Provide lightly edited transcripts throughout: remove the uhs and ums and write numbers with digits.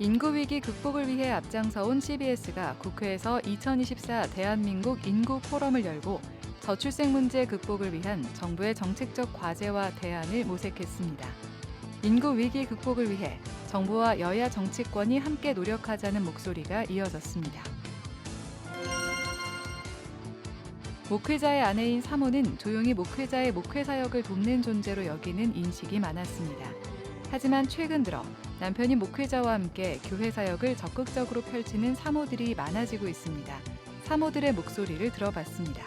인구 위기 극복을 위해 앞장서온 CBS가 국회에서 2024 대한민국 인구 포럼을 열고 저출생 문제 극복을 위한 정부의 정책적 과제와 대안을 모색했습니다. 인구 위기 극복을 위해 정부와 여야 정치권이 함께 노력하자는 목소리가 이어졌습니다. 목회자의 아내인 사모는 조용히 목회자의 목회 사역을 돕는 존재로 여기는 인식이 많았습니다. 하지만 최근 들어 남편이 목회자와 함께 교회 사역을 적극적으로 펼치는 사모들이 많아지고 있습니다. 사모들의 목소리를 들어봤습니다.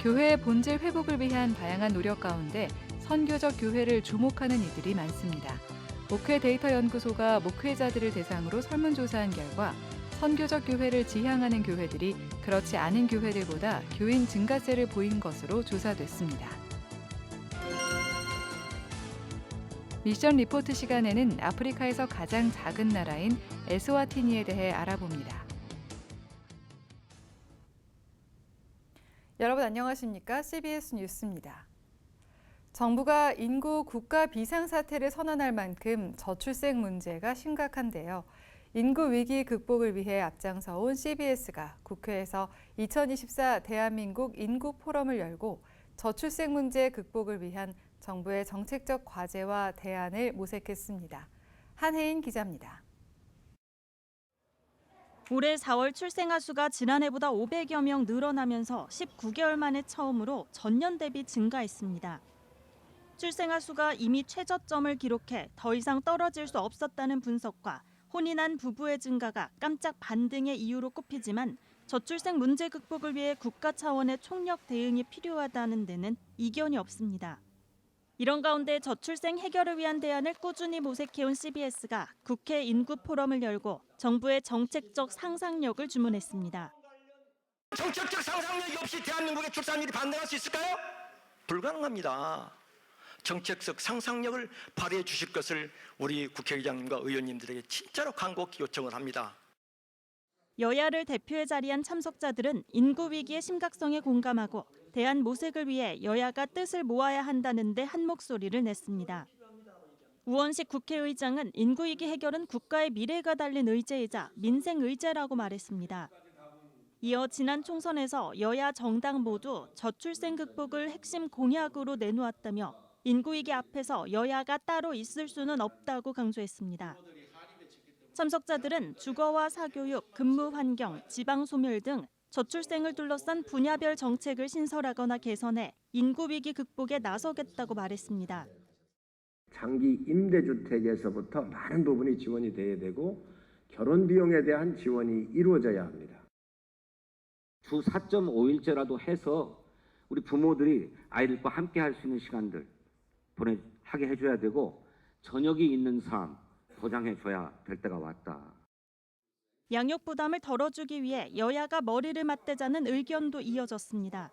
교회의 본질 회복을 위한 다양한 노력 가운데 선교적 교회를 주목하는 이들이 많습니다. 목회 데이터 연구소가 목회자들을 대상으로 설문조사한 결과 선교적 교회를 지향하는 교회들이 그렇지 않은 교회들보다 교인 증가세를 보인 것으로 조사됐습니다. 미션 리포트 시간에는 아프리카에서 가장 작은 나라인 에스와티니에 대해 알아봅니다. 여러분 안녕하십니까? CBS 뉴스입니다. 정부가 인구 국가 비상사태를 선언할 만큼 저출생 문제가 심각한데요. 인구 위기 극복을 위해 앞장서온 CBS가 국회에서 2024 대한민국 인구 포럼을 열고 저출생 문제 극복을 위한 정부의 정책적 과제와 대안을 모색했습니다. 한혜인 기자입니다. 올해 4월 출생아 수가 지난해보다 500여 명 늘어나면서 19개월 만에 처음으로 전년 대비 증가했습니다. 출생아 수가 이미 최저점을 기록해 더 이상 떨어질 수 없었다는 분석과 혼인한 부부의 증가가 깜짝 반등의 이유로 꼽히지만 저출생 문제 극복을 위해 국가 차원의 총력 대응이 필요하다는 데는 이견이 없습니다. 이런 가운데 저출생 해결을 위한 대안을 꾸준히 모색해온 CBS가 국회 인구 포럼을 열고 정부의 정책적 상상력을 주문했습니다. 정책적 상상력이 없이 대한민국의 출산율이 반등할 수 있을까요? 불가능합니다. 정책적 상상력을 발휘해 주실 것을 우리 국회의장님과 의원님들에게 진짜로 간곡히 요청을 합니다. 여야를 대표해 자리한 참석자들은 인구 위기의 심각성에 공감하고 대안 모색을 위해 여야가 뜻을 모아야 한다는데 한 목소리를 냈습니다. 우원식 국회의장은 인구 위기 해결은 국가의 미래가 달린 의제이자 민생 의제라고 말했습니다. 이어 지난 총선에서 여야 정당 모두 저출생 극복을 핵심 공약으로 내놓았다며 인구 위기 앞에서 여야가 따로 있을 수는 없다고 강조했습니다. 참석자들은 주거와 사교육, 근무 환경, 지방 소멸 등 저출생을 둘러싼 분야별 정책을 신설하거나 개선해 인구 위기 극복에 나서겠다고 말했습니다. 장기 임대주택에서부터 많은 부분이 지원이 돼야 되고 결혼 비용에 대한 지원이 이루어져야 합니다. 주 4.5일제라도 해서 우리 부모들이 아이들과 함께 할 수 있는 시간들 하게 해줘야 되고 저녁이 있는 삶 보장해줘야 될 때가 왔다. 양육 부담을 덜어주기 위해 여야가 머리를 맞대자는 의견도 이어졌습니다.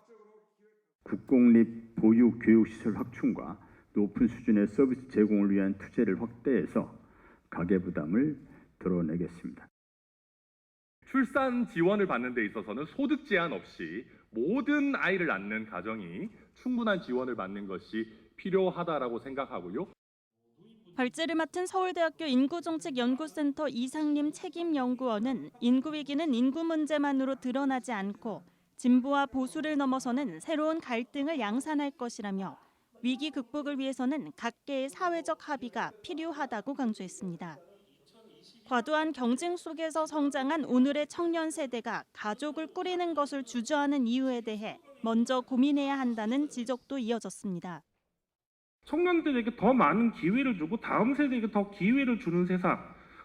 국공립 보육 교육시설 확충과 높은 수준의 서비스 제공을 위한 투자를 확대해서 가계부담을 덜어내겠습니다. 출산 지원을 받는 데 있어서는 소득 제한 없이 모든 아이를 낳는 가정이 충분한 지원을 받는 것이 필요하다라고 생각하고요. 발제를 맡은 서울대학교 인구정책연구센터 이상림 책임연구원은 인구 위기는 인구 문제만으로 드러나지 않고 진보와 보수를 넘어서는 새로운 갈등을 양산할 것이라며 위기 극복을 위해서는 각계의 사회적 합의가 필요하다고 강조했습니다. 과도한 경쟁 속에서 성장한 오늘의 청년 세대가 가족을 꾸리는 것을 주저하는 이유에 대해 먼저 고민해야 한다는 지적도 이어졌습니다. 청년들에게 더 많은 기회를 주고 다음 세대에게 더 기회를 주는 세상,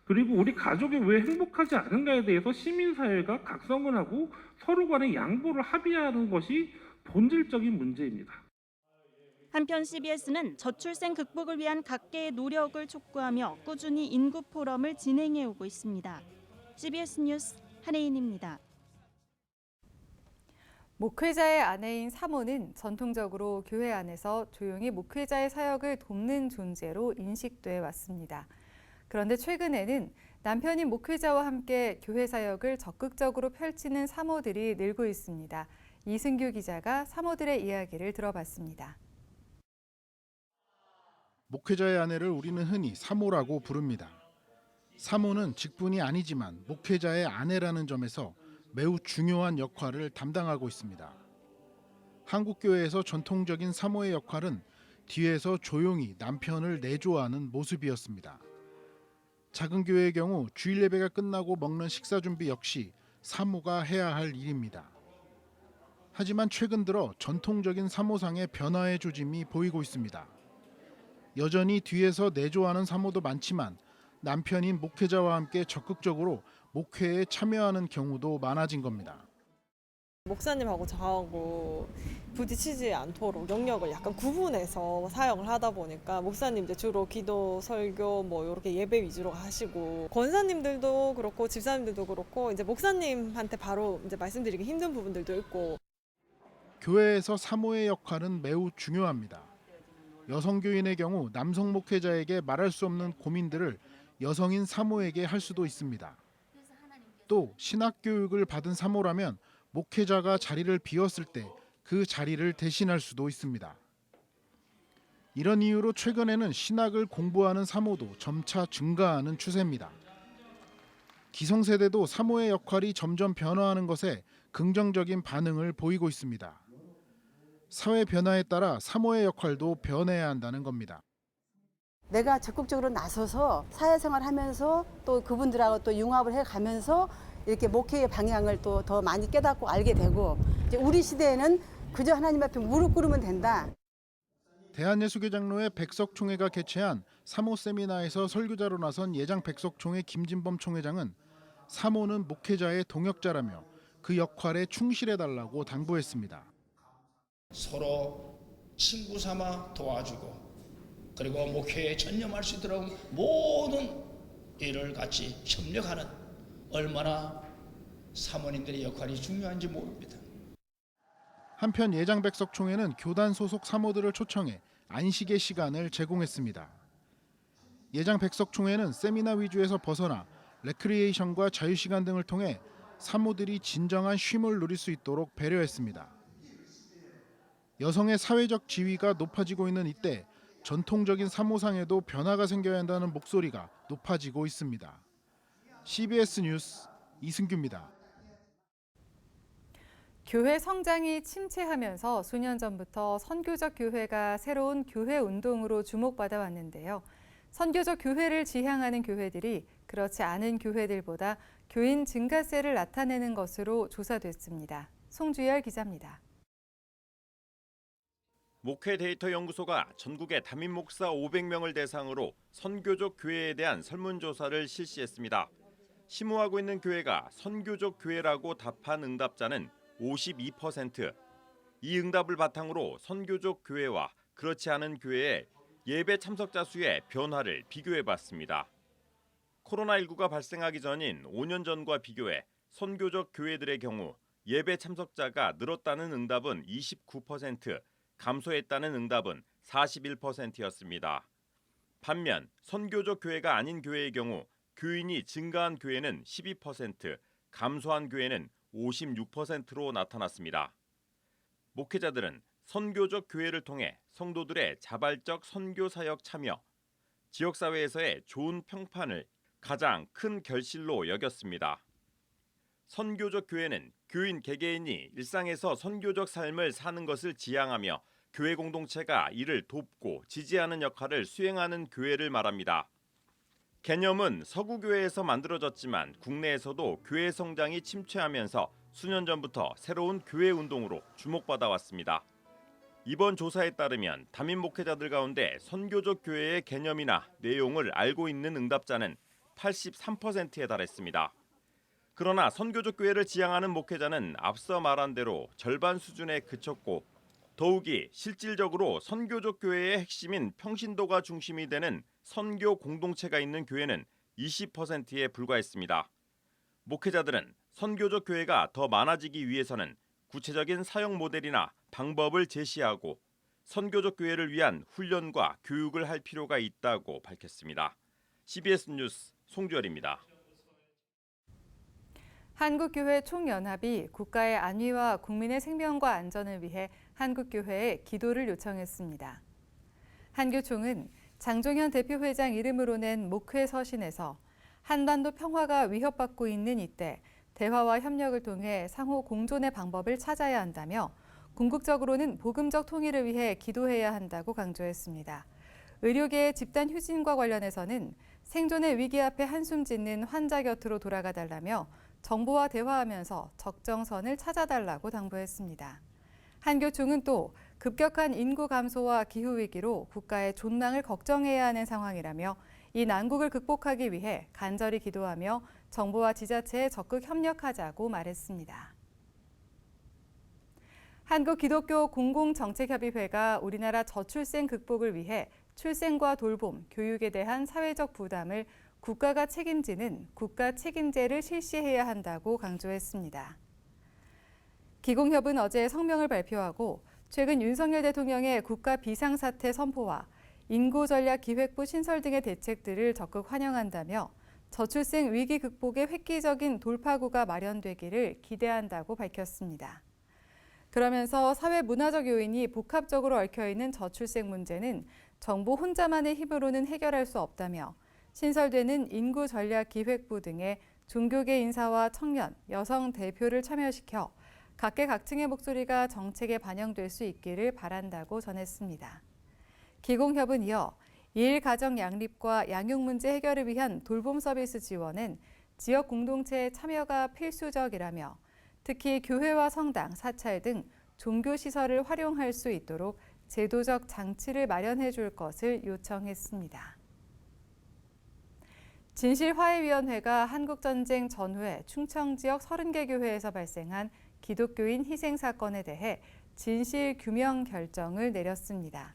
그리고 우리 가족이 왜 행복하지 않은가에 대해서 시민사회가 각성을 하고 서로 간의 양보를 합의하는 것이 본질적인 문제입니다. 한편 CBS는 저출생 극복을 위한 각계의 노력을 촉구하며 꾸준히 인구 포럼을 진행해오고 있습니다. CBS 뉴스 한혜인입니다. 목회자의 아내인 사모는 전통적으로 교회 안에서 조용히 목회자의 사역을 돕는 존재로 인식돼 왔습니다. 그런데 최근에는 남편인 목회자와 함께 교회 사역을 적극적으로 펼치는 사모들이 늘고 있습니다. 이승규 기자가 사모들의 이야기를 들어봤습니다. 목회자의 아내를 우리는 흔히 사모라고 부릅니다. 사모는 직분이 아니지만 목회자의 아내라는 점에서 매우 중요한 역할을 담당하고 있습니다. 한국 교회에서 전통적인 사모의 역할은 뒤에서 조용히 남편을 내조하는 모습이었습니다. 작은 교회의 경우 주일 예배가 끝나고 먹는 식사 준비 역시 사모가 해야 할 일입니다. 하지만 최근 들어 전통적인 사모상의 변화의 조짐이 보이고 있습니다. 여전히 뒤에서 내조하는 사모도 많지만 남편인 목회자와 함께 적극적으로 목회에 참여하는 경우도 많아진 겁니다. 목사님하고 저하고 부딪히지 않도록 영역을 약간 구분해서 사역을 하다 보니까 목사님 이제 주로 기도, 설교 뭐 이렇게 예배 위주로 하시고 권사님들도 그렇고 집사님들도 그렇고 이제 목사님한테 바로 이제 말씀드리기 힘든 부분들도 있고. 교회에서 사모의 역할은 매우 중요합니다. 여성 교인의 경우 남성 목회자에게 말할 수 없는 고민들을 여성인 사모에게 할 수도 있습니다. 또 신학 교육을 받은 사모라면 목회자가 자리를 비웠을 때 그 자리를 대신할 수도 있습니다. 이런 이유로 최근에는 신학을 공부하는 사모도 점차 증가하는 추세입니다. 기성세대도 사모의 역할이 점점 변화하는 것에 긍정적인 반응을 보이고 있습니다. 사회 변화에 따라 사모의 역할도 변해야 한다는 겁니다. 내가 적극적으로 나서서 사회생활 하면서 또 그분들하고 또 융합을 해가면서 이렇게 목회의 방향을 또 더 많이 깨닫고 알게 되고, 이제 우리 시대에는 그저 하나님 앞에 무릎 꿇으면 된다. 대한예수교장로회 백석총회가 개최한 사모 세미나에서 설교자로 나선 예장 백석총회 김진범 총회장은 사모는 목회자의 동역자라며 그 역할에 충실해달라고 당부했습니다. 서로 친구 삼아 도와주고 그리고 목회에 전념할 수 있도록 모든 일을 같이 협력하는, 얼마나 사모님들의 역할이 중요한지 모릅니다. 한편 예장 백석총회는 교단 소속 사모들을 초청해 안식의 시간을 제공했습니다. 예장 백석총회는 세미나 위주에서 벗어나 레크리에이션과 자유시간 등을 통해 사모들이 진정한 쉼을 누릴 수 있도록 배려했습니다. 여성의 사회적 지위가 높아지고 있는 이때 전통적인 사모상에도 변화가 생겨야 한다는 목소리가 높아지고 있습니다. CBS 뉴스 이승규입니다. 교회 성장이 침체하면서 수년 전부터 선교적 교회가 새로운 교회 운동으로 주목받아 왔는데요. 선교적 교회를 지향하는 교회들이 그렇지 않은 교회들보다 교인 증가세를 나타내는 것으로 조사됐습니다. 송주열 기자입니다. 목회 데이터 연구소가 전국의 담임 목사 500명을 대상으로 선교적 교회에 대한 설문조사를 실시했습니다. 심호하고 있는 교회가 선교적 교회라고 답한 응답자는 52%. 이 응답을 바탕으로 선교적 교회와 그렇지 않은 교회의 예배 참석자 수의 변화를 비교해봤습니다. 코로나19가 발생하기 전인 5년 전과 비교해 선교적 교회들의 경우 예배 참석자가 늘었다는 응답은 29%, 감소했다는 응답은 41%였습니다. 반면 선교적 교회가 아닌 교회의 경우 교인이 증가한 교회는 12%, 감소한 교회는 56%로 나타났습니다. 목회자들은 선교적 교회를 통해 성도들의 자발적 선교 사역 참여, 지역사회에서의 좋은 평판을 가장 큰 결실로 여겼습니다. 선교적 교회는 교인 개개인이 일상에서 선교적 삶을 사는 것을 지향하며 교회 공동체가 이를 돕고 지지하는 역할을 수행하는 교회를 말합니다. 개념은 서구교회에서 만들어졌지만 국내에서도 교회 성장이 침체하면서 수년 전부터 새로운 교회 운동으로 주목받아 왔습니다. 이번 조사에 따르면 담임 목회자들 가운데 선교적 교회의 개념이나 내용을 알고 있는 응답자는 83%에 달했습니다. 그러나 선교적 교회를 지향하는 목회자는 앞서 말한 대로 절반 수준에 그쳤고, 더욱이 실질적으로 선교적 교회의 핵심인 평신도가 중심이 되는 선교 공동체가 있는 교회는 20%에 불과했습니다. 목회자들은 선교적 교회가 더 많아지기 위해서는 구체적인 사역 모델이나 방법을 제시하고 선교적 교회를 위한 훈련과 교육을 할 필요가 있다고 밝혔습니다. CBS 뉴스 송주열입니다. 한국교회 총연합이 국가의 안위와 국민의 생명과 안전을 위해 한국교회에 기도를 요청했습니다. 한교총은 장종현 대표회장 이름으로 낸 목회 서신에서 한반도 평화가 위협받고 있는 이때 대화와 협력을 통해 상호 공존의 방법을 찾아야 한다며 궁극적으로는 복음적 통일을 위해 기도해야 한다고 강조했습니다. 의료계의 집단 휴진과 관련해서는 생존의 위기 앞에 한숨 짓는 환자 곁으로 돌아가 달라며 정부와 대화하면서 적정선을 찾아달라고 당부했습니다. 한 교총은 또 급격한 인구 감소와 기후위기로 국가의 존망을 걱정해야 하는 상황이라며 이 난국을 극복하기 위해 간절히 기도하며 정부와 지자체에 적극 협력하자고 말했습니다. 한국기독교공공정책협의회가 우리나라 저출생 극복을 위해 출생과 돌봄, 교육에 대한 사회적 부담을 국가가 책임지는 국가 책임제를 실시해야 한다고 강조했습니다. 기공협은 어제 성명을 발표하고 최근 윤석열 대통령의 국가 비상사태 선포와 인구전략기획부 신설 등의 대책들을 적극 환영한다며 저출생 위기 극복의 획기적인 돌파구가 마련되기를 기대한다고 밝혔습니다. 그러면서 사회 문화적 요인이 복합적으로 얽혀있는 저출생 문제는 정부 혼자만의 힘으로는 해결할 수 없다며 신설되는 인구전략기획부 등의 종교계 인사와 청년, 여성 대표를 참여시켜 각계각층의 목소리가 정책에 반영될 수 있기를 바란다고 전했습니다. 기공협은 이어 일가정 양립과 양육 문제 해결을 위한 돌봄 서비스 지원은 지역 공동체의 참여가 필수적이라며 특히 교회와 성당, 사찰 등 종교시설을 활용할 수 있도록 제도적 장치를 마련해 줄 것을 요청했습니다. 진실화해위원회가 한국전쟁 전후에 충청 지역 30개 교회에서 발생한 기독교인 희생 사건에 대해 진실규명 결정을 내렸습니다.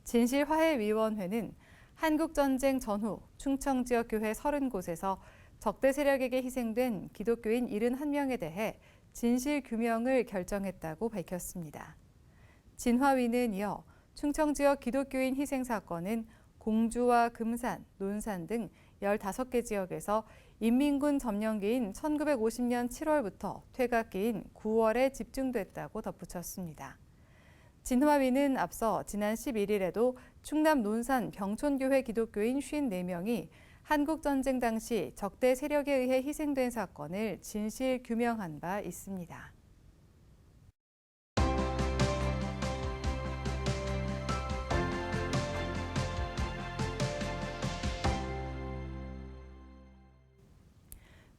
진실화해위원회는 한국전쟁 전후 충청 지역 교회 30곳에서 적대 세력에게 희생된 기독교인 71명에 대해 진실규명을 결정했다고 밝혔습니다. 진화위는 이어 충청 지역 기독교인 희생 사건은 공주와 금산, 논산 등 15개 지역에서 인민군 점령기인 1950년 7월부터 퇴각기인 9월에 집중됐다고 덧붙였습니다. 진화위는 앞서 지난 11일에도 충남 논산 병촌교회 기독교인 54명이 한국전쟁 당시 적대 세력에 의해 희생된 사건을 진실 규명한 바 있습니다.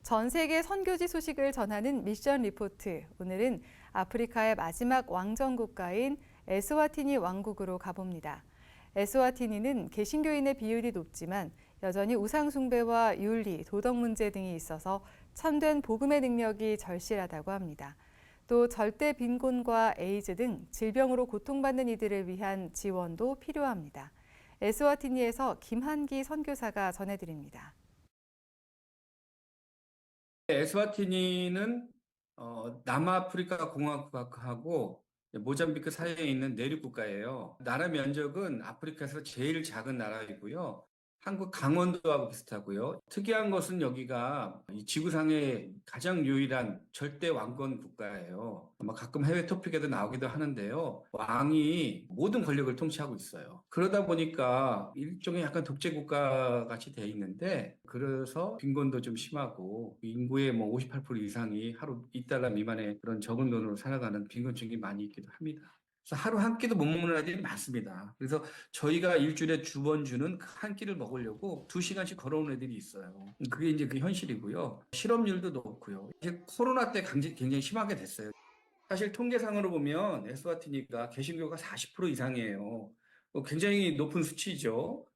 전 세계 선교지 소식을 전하는 미션 리포트. 오늘은 아프리카의 마지막 왕정 국가인 에스와티니 왕국으로 가봅니다. 에스와티니는 개신교인의 비율이 높지만 여전히 우상 숭배와 윤리, 도덕 문제 등이 있어서 참된 복음의 능력이 절실하다고 합니다. 또 절대 빈곤과 에이즈 등 질병으로 고통받는 이들을 위한 지원도 필요합니다. 에스와티니에서 김한기 선교사가 전해드립니다. 에스와티니는 남아프리카 공화국하고 모잠비크 사이에 있는 내륙 국가예요. 나라 면적은 아프리카에서 제일 작은 나라이고요. 한국 강원도하고 비슷하고요. 특이한 것은 여기가 이 지구상의 가장 유일한 절대 왕권 국가예요. 가끔 해외 토픽에도 나오기도 하는데요. 왕이 모든 권력을 통치하고 있어요. 그러다 보니까 일종의 약간 독재 국가 같이 돼 있는데, 그래서 빈곤도 좀 심하고 인구의 58% 이상이 하루 $2 미만의 그런 적은 돈으로 살아가는 빈곤층이 많이 있기도 합니다. 그래서 하루 한 끼도 못 먹는 아이들이 많습니다. 그래서 저희가 일주일에 2번 주는 한 끼를 먹으려고 2시간씩 걸어오는 애들이 있어요. 그게 이제 그 현실이고요. 실업률도 높고요. 이제 코로나 때 굉장히 심하게 됐어요. 사실 통계상으로 보면 에스와티니가 개신교가 40% 이상이에요. 굉장히 높은 수치죠.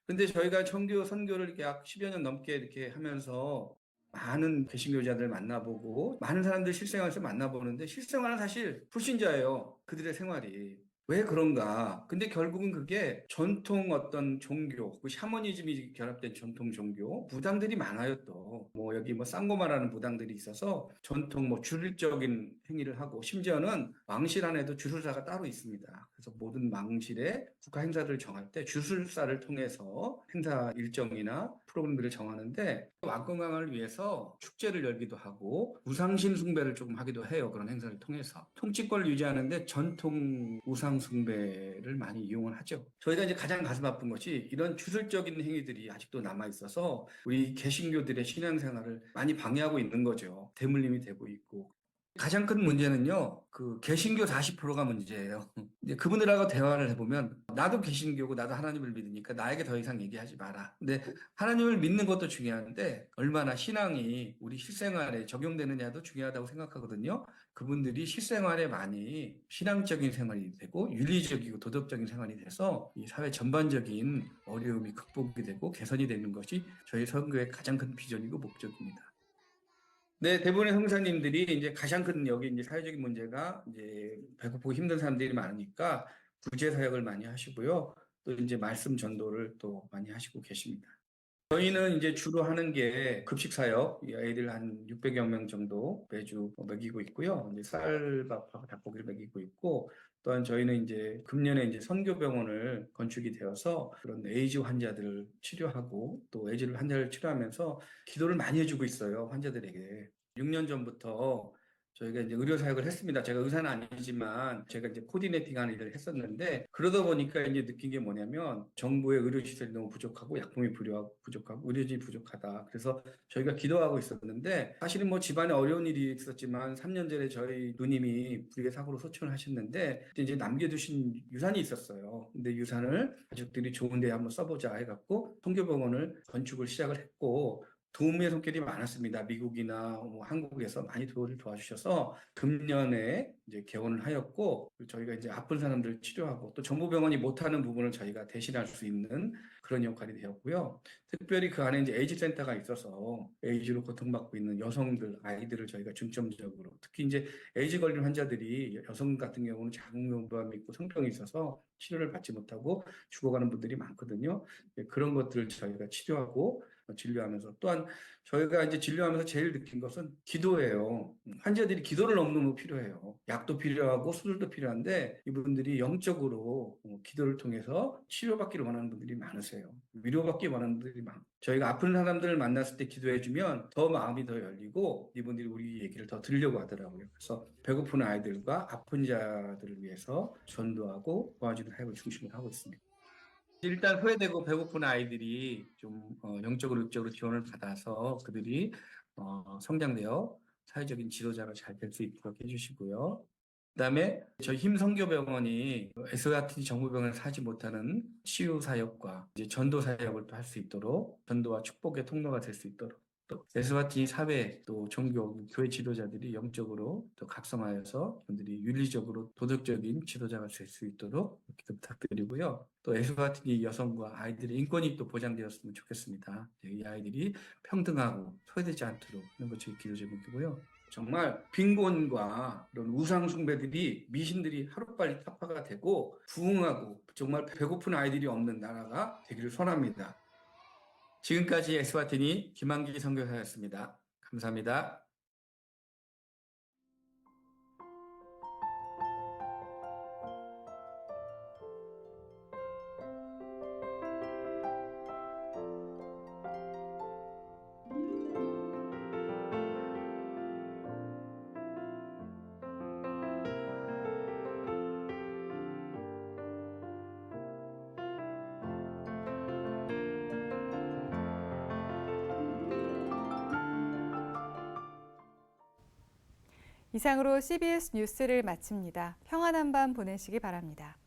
근데 저희가 청교 선교를 이렇게 약 10여 년 넘게 이렇게 하면서 많은 개신교자들 만나보고 많은 사람들 실생활에서 만나보는데 실생활은 사실 불신자예요. 그들의 생활이. 왜 그런가? 근데 결국은 그게 전통 어떤 종교, 그 샤머니즘이 결합된 전통 종교, 무당들이 많아요 또. 여기 쌍고마라는 무당들이 있어서 전통 주술적인 행위를 하고, 심지어는 왕실 안에도 주술사가 따로 있습니다. 그래서 모든 왕실의 국가 행사를 정할 때 주술사를 통해서 행사 일정이나 프로그램들을 정하는데 왕건강을 위해서 축제를 열기도 하고 우상신 숭배를 조금 하기도 해요. 그런 행사를 통해서 통치권을 유지하는데 전통 우상 숭배를 많이 이용을 하죠. 저희가 이제 가장 가슴 아픈 것이 이런 주술적인 행위들이 아직도 남아 있어서 우리 개신교들의 신앙생활을 많이 방해하고 있는 거죠. 대물림이 되고 있고. 가장 큰 문제는요, 그 개신교 40%가 문제예요. 이제 그분들하고 대화를 해보면 나도 개신교고 나도 하나님을 믿으니까 나에게 더 이상 얘기하지 마라. 근데 하나님을 믿는 것도 중요한데 얼마나 신앙이 우리 실생활에 적용되느냐도 중요하다고 생각하거든요. 그분들이 실생활에 많이 신앙적인 생활이 되고 윤리적이고 도덕적인 생활이 돼서 이 사회 전반적인 어려움이 극복이 되고 개선이 되는 것이 저희 선교의 가장 큰 비전이고 목적입니다. 네, 대부분의 성사님들이 이제 가장 큰 여기 이제 사회적인 문제가 이제 배고프고 힘든 사람들이 많으니까 구제 사역을 많이 하시고요. 또 이제 말씀 전도를 또 많이 하시고 계십니다. 저희는 이제 주로 하는 게 급식 사역, 이 아이들 한 600여 명 정도 매주 먹이고 있고요. 이제 쌀밥하고 닭고기를 먹이고 있고, 또한 저희는 이제 금년에 이제 선교병원을 건축이 되어서 그런 에이즈 환자들을 치료하고 또 에이즈 환자를 치료하면서 기도를 많이 해주고 있어요, 환자들에게. 6년 전부터 저희가 이제 의료 사역을 했습니다. 제가 의사는 아니지만 제가 이제 코디네이팅하는 일을 했었는데 그러다 보니까 이제 느낀 게 뭐냐면 정부의 의료 시설이 너무 부족하고 약품이 부족하고 의료진이 부족하다. 그래서 저희가 기도하고 있었는데 사실은 뭐 집안에 어려운 일이 있었지만 3년 전에 저희 누님이 불의의 사고로 소천을 하셨는데 그때 이제 남겨두신 유산이 있었어요. 근데 유산을 가족들이 좋은 데 한번 써보자 해갖고 선교병원을 건축을 시작을 했고 도움의 손길이 많았습니다. 미국이나 뭐 한국에서 많이 도와주셔서 금년에 이제 개원을 하였고 저희가 이제 아픈 사람들을 치료하고 또 정부병원이 못하는 부분을 저희가 대신할 수 있는 그런 역할이 되었고요. 특별히 그 안에 이제 에이즈 센터가 있어서 에이즈로 고통받고 있는 여성들, 아이들을 저희가 중점적으로 특히 이제 에이즈 걸린 환자들이 여성 같은 경우는 자궁경부암이 있고 성병이 있어서 치료를 받지 못하고 죽어가는 분들이 많거든요. 그런 것들을 저희가 치료하고 진료하면서 또한 저희가 이제 진료하면서 제일 느낀 것은 기도예요. 환자들이 기도를 너무너무 필요해요. 약도 필요하고 수술도 필요한데 이분들이 영적으로 기도를 통해서 치료받기를 원하는 분들이 많으세요. 위로받기 원하는 분들이 많아요. 저희가 아픈 사람들을 만났을 때 기도해주면 더 마음이 더 열리고 이분들이 우리 얘기를 더 들으려고 하더라고요. 그래서 배고픈 아이들과 아픈 자들을 위해서 전도하고 도와주는 사역을 중심으로 하고 있습니다. 일단 후회되고 배고픈 아이들이 좀 영적으로 육적으로 지원을 받아서 그들이 성장되어 사회적인 지도자가 잘 될 수 있도록 해주시고요. 그다음에 저희 힘선교병원이 SOT 정부병원에서 하지 못하는 치유 사역과 이제 전도 사역을 또 할 수 있도록 전도와 축복의 통로가 될 수 있도록 또 SOT 사회 또 종교 교회 지도자들이 영적으로 또 각성하여서 그들이 윤리적으로 도덕적인 지도자가 될 수 있도록 이렇게 부탁드리고요. 또 SOT 여성과 아이들의 인권이 또 보장되었으면 좋겠습니다. 이 아이들이 평등하고 소외되지 않도록 하는 것 저희 기도 제목이고요. 정말 빈곤과 이런 우상 숭배들이 미신들이 하루빨리 타파가 되고 부흥하고 정말 배고픈 아이들이 없는 나라가 되기를 소원합니다. 지금까지 에스와티니 김한기 선교사였습니다. 감사합니다. 이상으로 CBS 뉴스를 마칩니다. 평안한 밤 보내시기 바랍니다.